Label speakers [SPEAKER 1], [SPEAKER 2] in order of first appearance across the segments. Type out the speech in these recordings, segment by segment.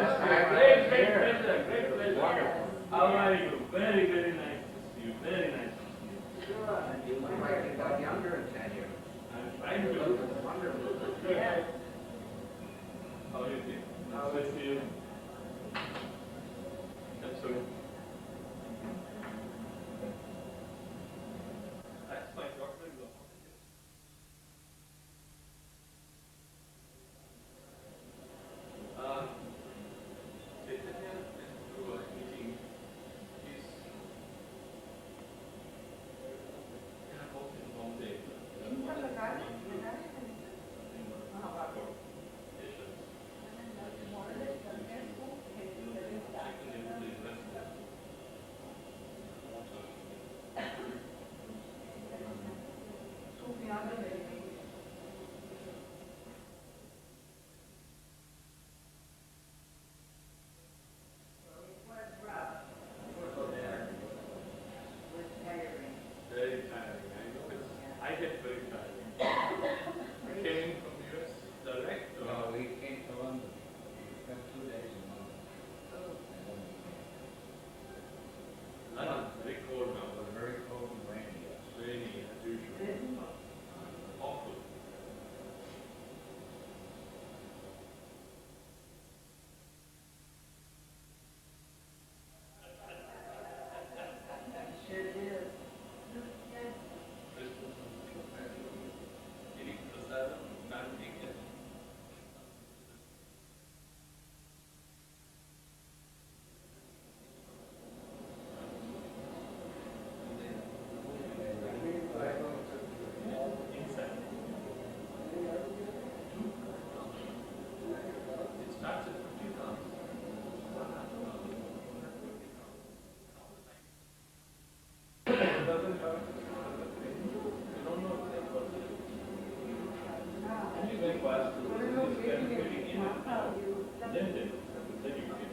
[SPEAKER 1] Great pleasure, great pleasure. Wonderful. How are you? Very, very nice to see you. Very nice to see you.
[SPEAKER 2] Sure. You look like you got younger in 10 years.
[SPEAKER 1] I'm trying to.
[SPEAKER 2] Wonderful.
[SPEAKER 1] Good. How are you doing? Nice to see you. That's all. That's my daughter. Chaitanya went to a meeting. He's in a house in Bombay. Very tiring. I know it's. I get very tired. You came in from US direct? Or?
[SPEAKER 3] No, we came to London. We spent 2 days in London.
[SPEAKER 1] London, very cold now.
[SPEAKER 3] It was very cold and rainy, yes.
[SPEAKER 1] Rainy as usual. Awful. Eating prasadam, not eating it. Inside. It starts at 50,000. Doesn't hurt. You don't know if they've got it. Only going past this getting in and out. Then you can.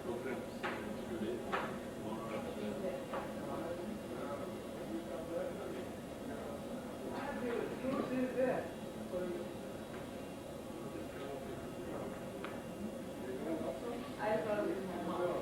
[SPEAKER 1] Programs today. Tomorrow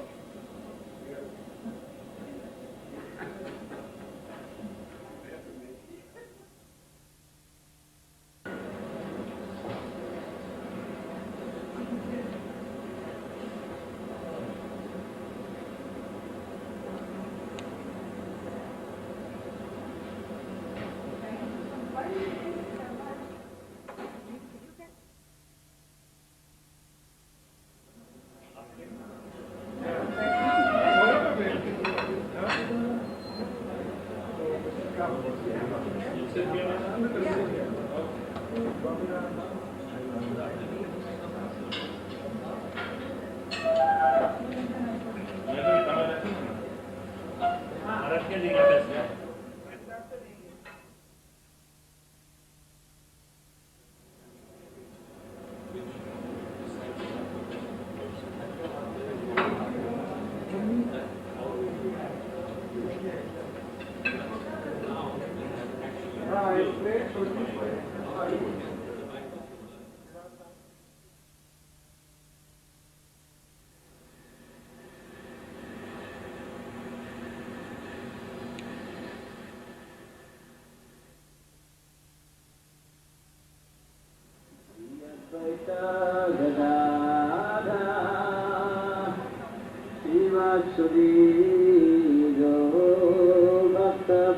[SPEAKER 1] after.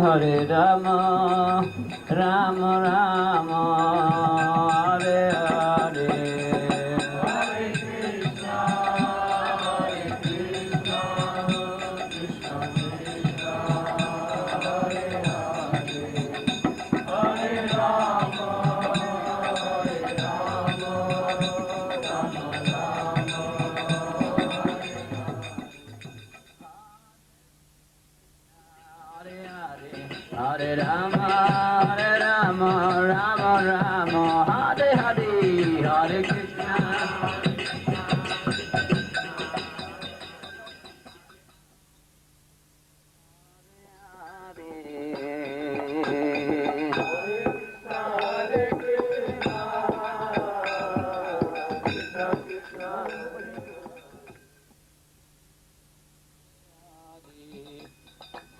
[SPEAKER 4] Hare Rama, Rama Rama, Hare Hare. Hare Rama, Rama Rama, Hare Hare, Hare Krishna.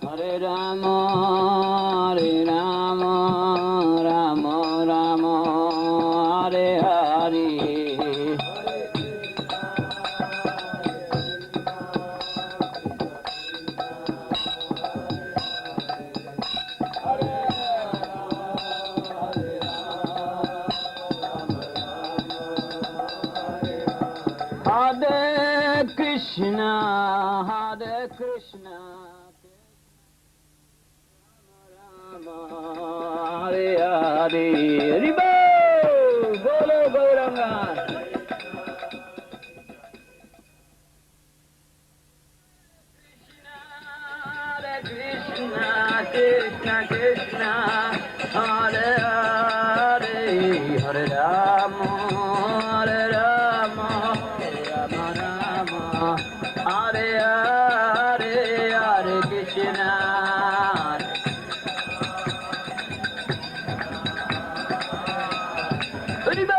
[SPEAKER 4] Hare Rama, Rama Rama, Hare Hare. Hare Krishna, Hare Krishna, Rama Hare Hare, Haribo, Bolo Gauranga. Hare Krishna, Krishna Krishna, Hare Hare, Hare Rama, Hare Rama, Rama Rama, Hare Hare, Hare Krishna. Haribo!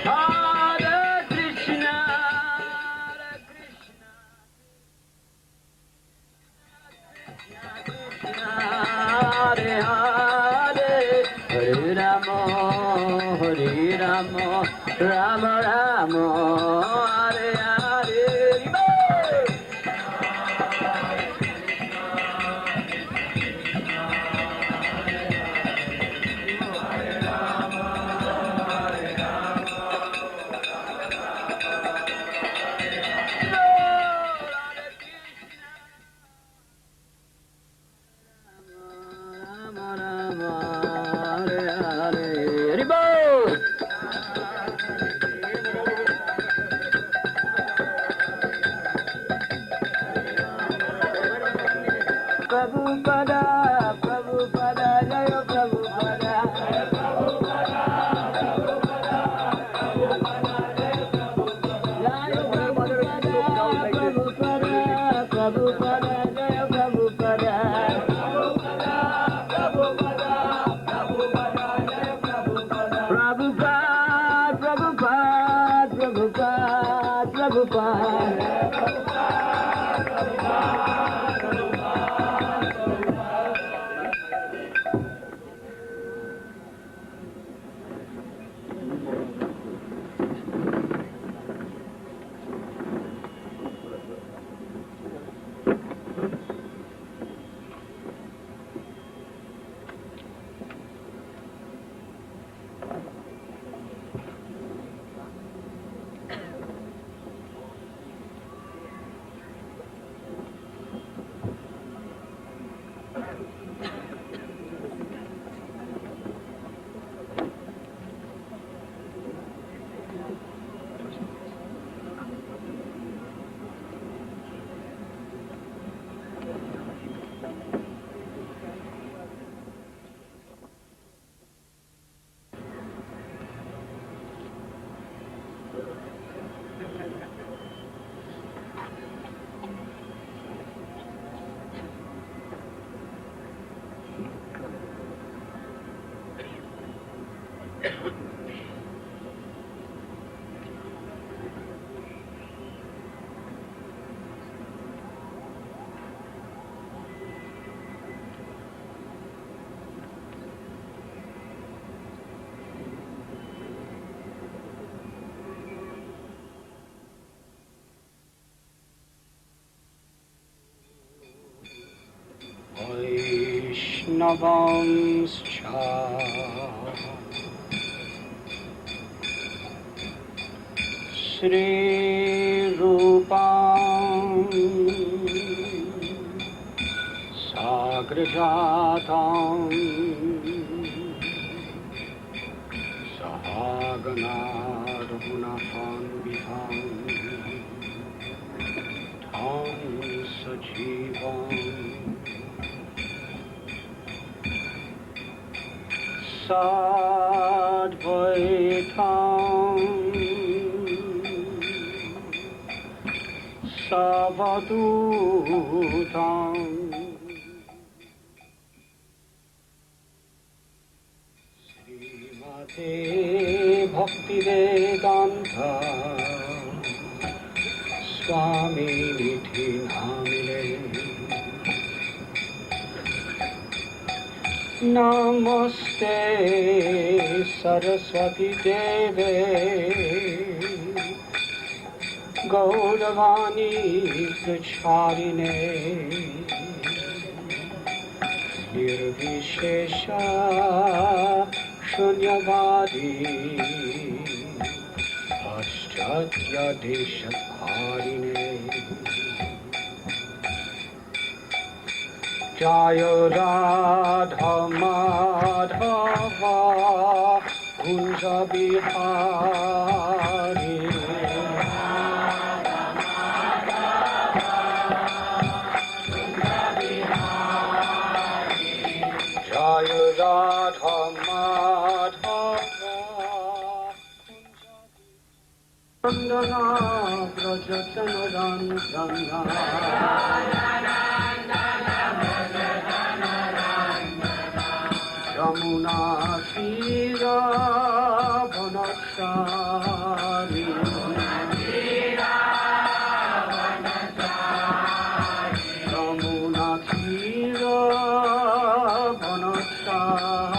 [SPEAKER 4] Hare Krishna, Hare Krishna, Krishna Hare Hare, Hare Rama, Hare Rama, Rama Rama, Hare Hare. Prabhupada, Prabhupada, Jaya Prabhupada. Jaya Prabhupada, Prabhupada, Prabhupada, Jaya Prabhupada. Prabhupada, Prabhupada, Prabhupada, Prabhupada.
[SPEAKER 5] Vaishnavanscha Shri Rupam Sagrajatam Sahagana Raghunathanvitham Tham Sajivam Sadvaitam Savadutam Srimate Bhaktivedanta Swami Nidhi Namine Namaste Saraswati Deve Gauravani Pracharine Nirvishesha Shunyavadi Paschatya Deshatharine Jaya Radha Madhava Kunja Bihari Jaya Radha Madhava Kunja Vandana Brajatana Randana Yamuna Tira Vanachari Yamuna Tira Vanachari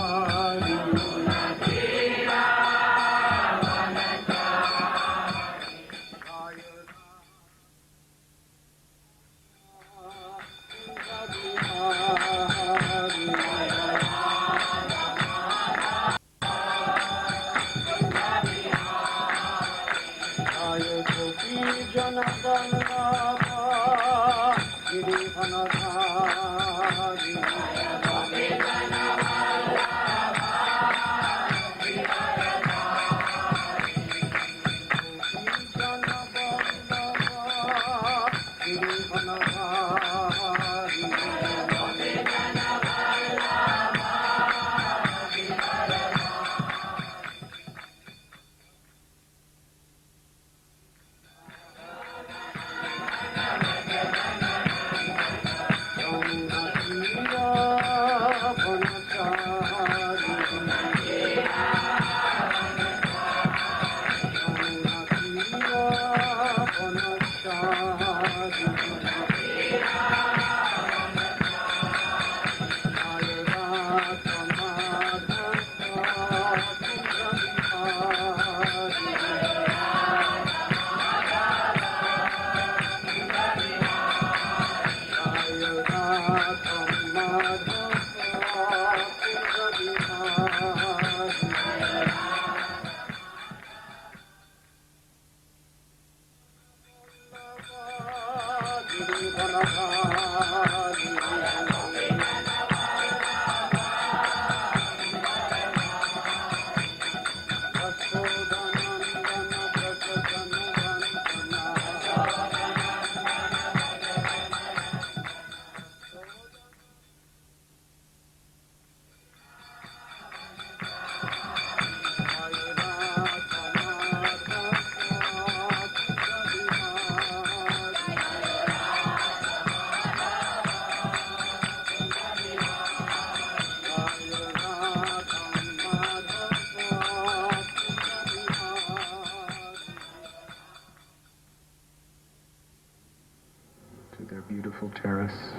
[SPEAKER 6] Their beautiful terrace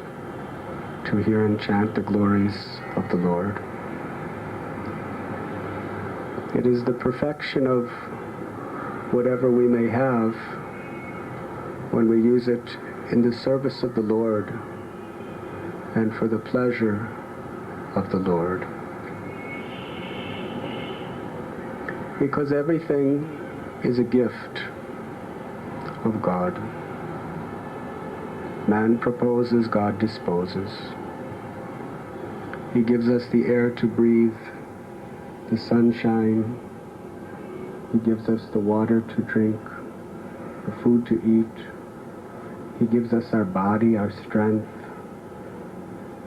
[SPEAKER 6] to hear and chant the glories of the Lord. It is the perfection of whatever we may have when we use it in the service of the Lord and for the pleasure of the Lord. Because everything is a gift of God. Man proposes, God disposes. He gives us the air to breathe, the sunshine. He gives us the water to drink, the food to eat. He gives us our body, our strength,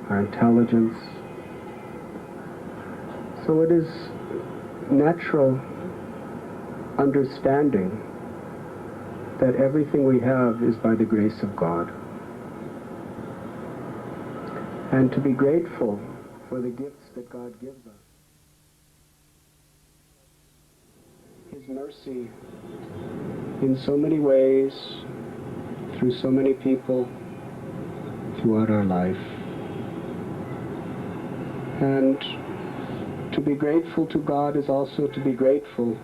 [SPEAKER 6] our intelligence. So it is natural understanding that everything we have is by the grace of God. And to be grateful for the gifts that God gives us. His mercy in so many ways, through so many people, throughout our life. And to be grateful to God is also to be grateful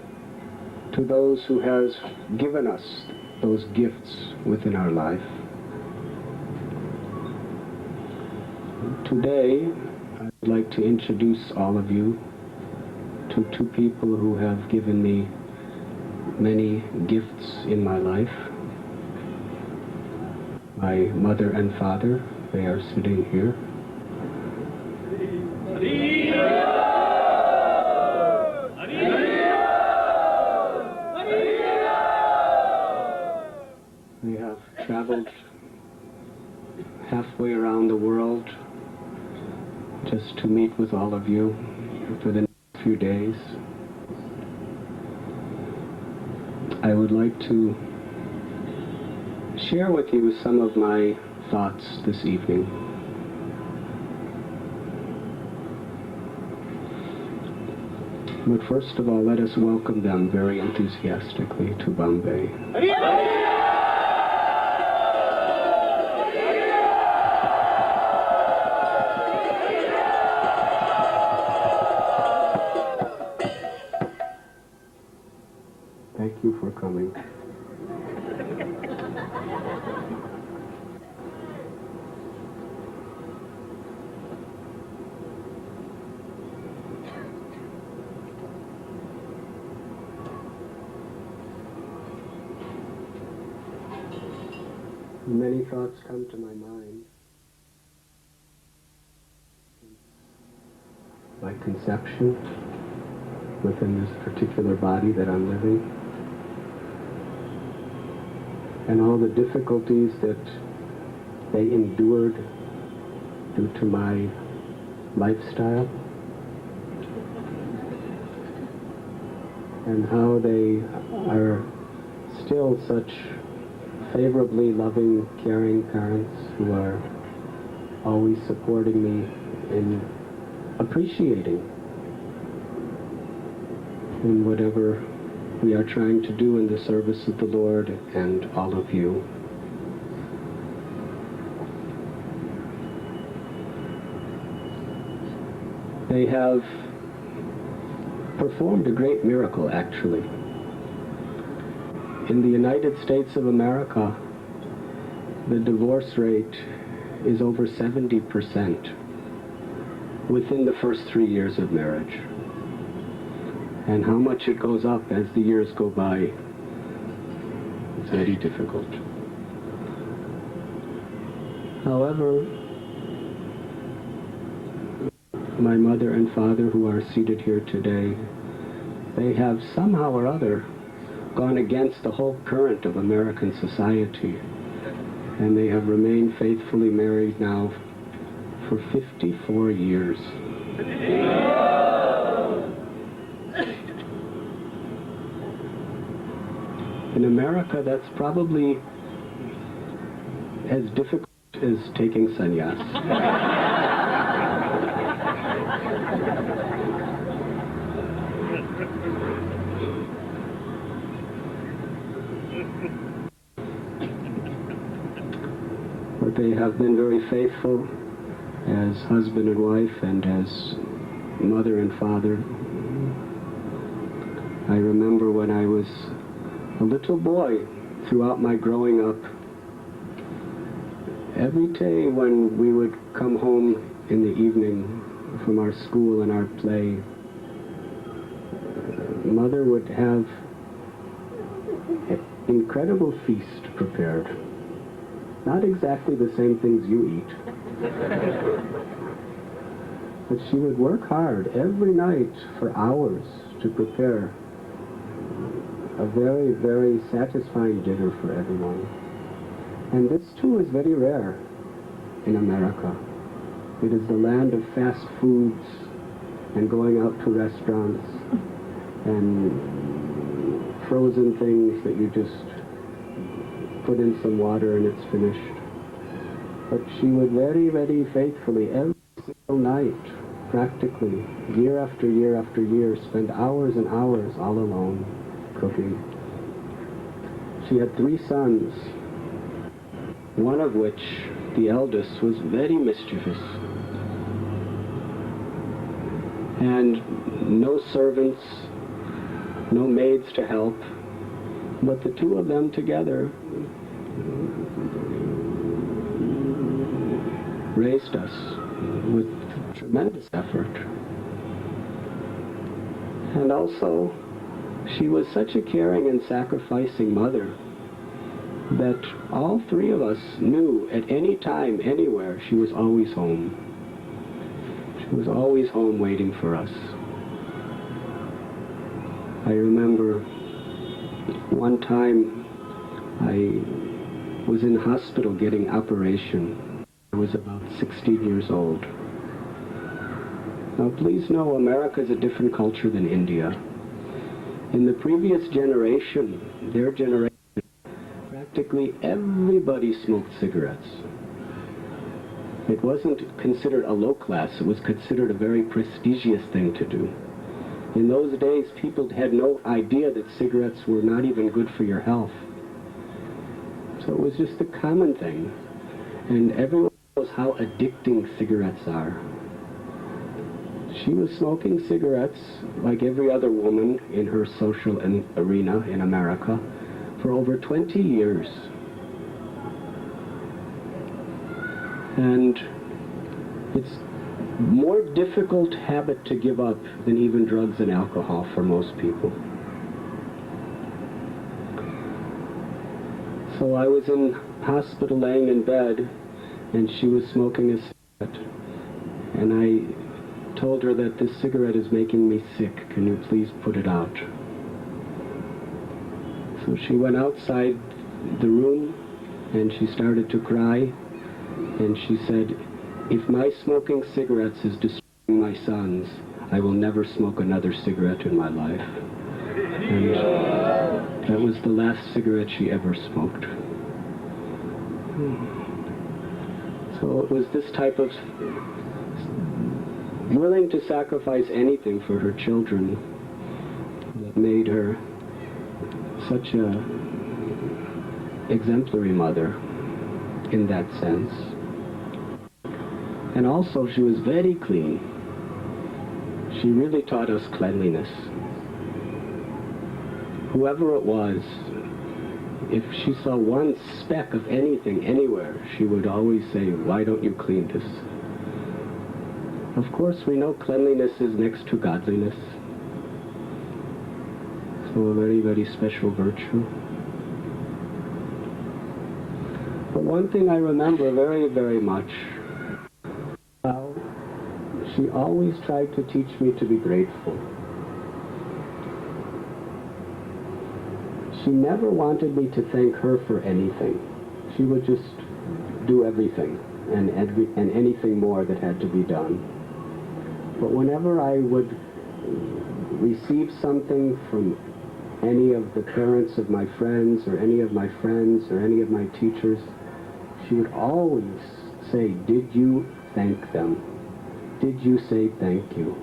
[SPEAKER 6] to those who has given us those gifts within our life. Today, I'd like to introduce all of you to two people who have given me many gifts in my life. My mother and father, they are sitting here. They have traveled halfway around the world just to meet with all of you for the next few days. I would like to share with you some of my thoughts this evening. But first of all, let us welcome them very enthusiastically to Bombay. Thank you for coming. Many thoughts come to my mind. My conception within this particular body that I'm living, and all the difficulties that they endured due to my lifestyle, and how they are still such favorably loving, caring parents who are always supporting me in appreciating in whatever we are trying to do in the service of the Lord and all of you. They have performed a great miracle, actually. In the United States of America, the divorce rate is over 70% within the first 3 years of marriage. And how much it goes up as the years go by, it's very difficult. However, my mother and father, who are seated here today, they have somehow or other gone against the whole current of American society, and they have remained faithfully married now for 54 years. In America, that's probably as difficult as taking sannyas. But they have been very faithful as husband and wife and as mother and father. I remember when I was a little boy, throughout my growing up, every day when we would come home in the evening from our school and our play, Mother would have an incredible feast prepared. Not exactly the same things you eat. But she would work hard every night for hours to prepare a very, very satisfying dinner for everyone. And this too is very rare in America. It is the land of fast foods and going out to restaurants and frozen things that you just put in some water and it's finished. But she would very, very faithfully every single night, practically, year after year after year, spend hours and hours all alone cooking. She had 3 sons, one of which, the eldest, was very mischievous. And no servants, no maids to help, but the 2 of them together raised us with tremendous effort. And also, she was such a caring and sacrificing mother that all 3 of us knew at any time, anywhere, she was always home. She was always home waiting for us. I remember one time I was in the hospital getting operation. I was about 16 years old. Now please know, America is a different culture than India. In the previous generation, their generation, practically everybody smoked cigarettes. It wasn't considered a low class, it was considered a very prestigious thing to do. In those days, people had no idea that cigarettes were not even good for your health. So it was just a common thing. And everyone knows how addicting cigarettes are. She was smoking cigarettes like every other woman in her social arena in America for over 20 years. And it's more difficult habit to give up than even drugs and alcohol for most people. So I was in hospital laying in bed and she was smoking a cigarette. And I told her that this cigarette is making me sick. Can you please put it out? So she went outside the room and she started to cry. And she said, if my smoking cigarettes is destroying my sons, I will never smoke another cigarette in my life. And that was the last cigarette she ever smoked. So it was this type of willing to sacrifice anything for her children that made her such a exemplary mother in that sense. And also she was very clean. She really taught us cleanliness. Whoever it was, if she saw one speck of anything anywhere, she would always say, why don't you clean this? Of course, we know cleanliness is next to godliness. So a very, very special virtue. But one thing I remember very, very much, she always tried to teach me to be grateful. She never wanted me to thank her for anything. She would just do everything and anything more that had to be done. But whenever I would receive something from any of the parents of my friends or any of my friends or any of my teachers, she would always say, did you thank them? Did you say thank you?